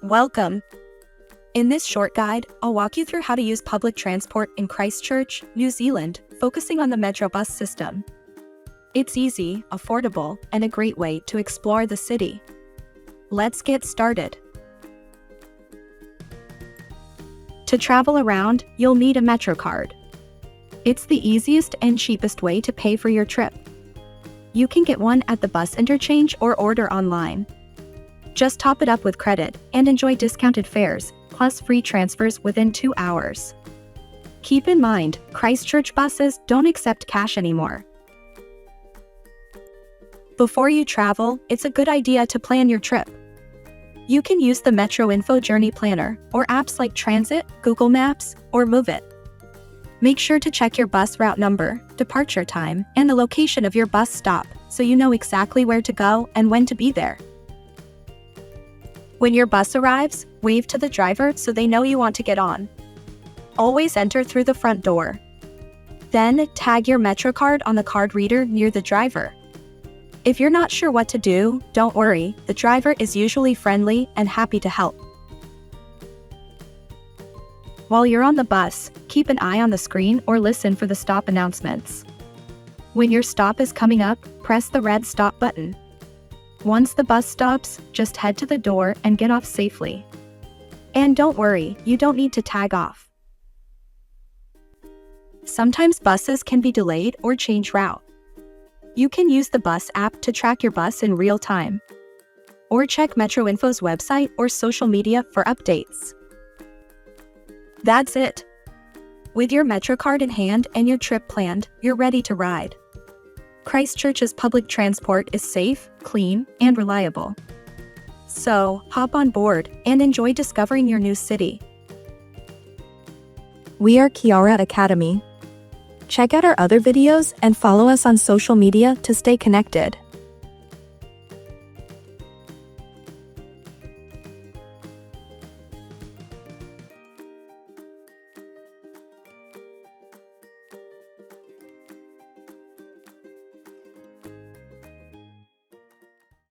Welcome! In this short guide, I'll walk you through how to use public transport in Christchurch, New Zealand, focusing on the Metro bus system. It's easy, affordable, and a great way to explore the city. Let's get started. To travel around, you'll need a Metrocard. It's the easiest and cheapest way to pay for your trip. You can get one at the bus interchange or order online. Just top it up with credit and enjoy discounted fares, plus free transfers within 2 hours. Keep in mind, Christchurch buses don't accept cash anymore. Before you travel, it's a good idea to plan your trip. You can use the Metro Info Journey Planner, or apps like Transit, Google Maps, or Move It. Make sure to check your bus route number, departure time, and the location of your bus stop, so you know exactly where to go and when to be there. When your bus arrives, wave to the driver so they know you want to get on. Always enter through the front door. Then, tag your Metrocard on the card reader near the driver. If you're not sure what to do, don't worry, the driver is usually friendly and happy to help. While you're on the bus, keep an eye on the screen or listen for the stop announcements. When your stop is coming up, press the red stop button. Once the bus stops, just head to the door and get off safely. And don't worry, you don't need to tag off. Sometimes buses can be delayed or change route. You can use the bus app to track your bus in real time. Or check Metro Info's website or social media for updates. That's it. With your Metrocard in hand and your trip planned, you're ready to ride. Christchurch's public transport is safe, clean, and reliable. So, hop on board and enjoy discovering your new city. We are Kiara Academy. Check out our other videos and follow us on social media to stay connected.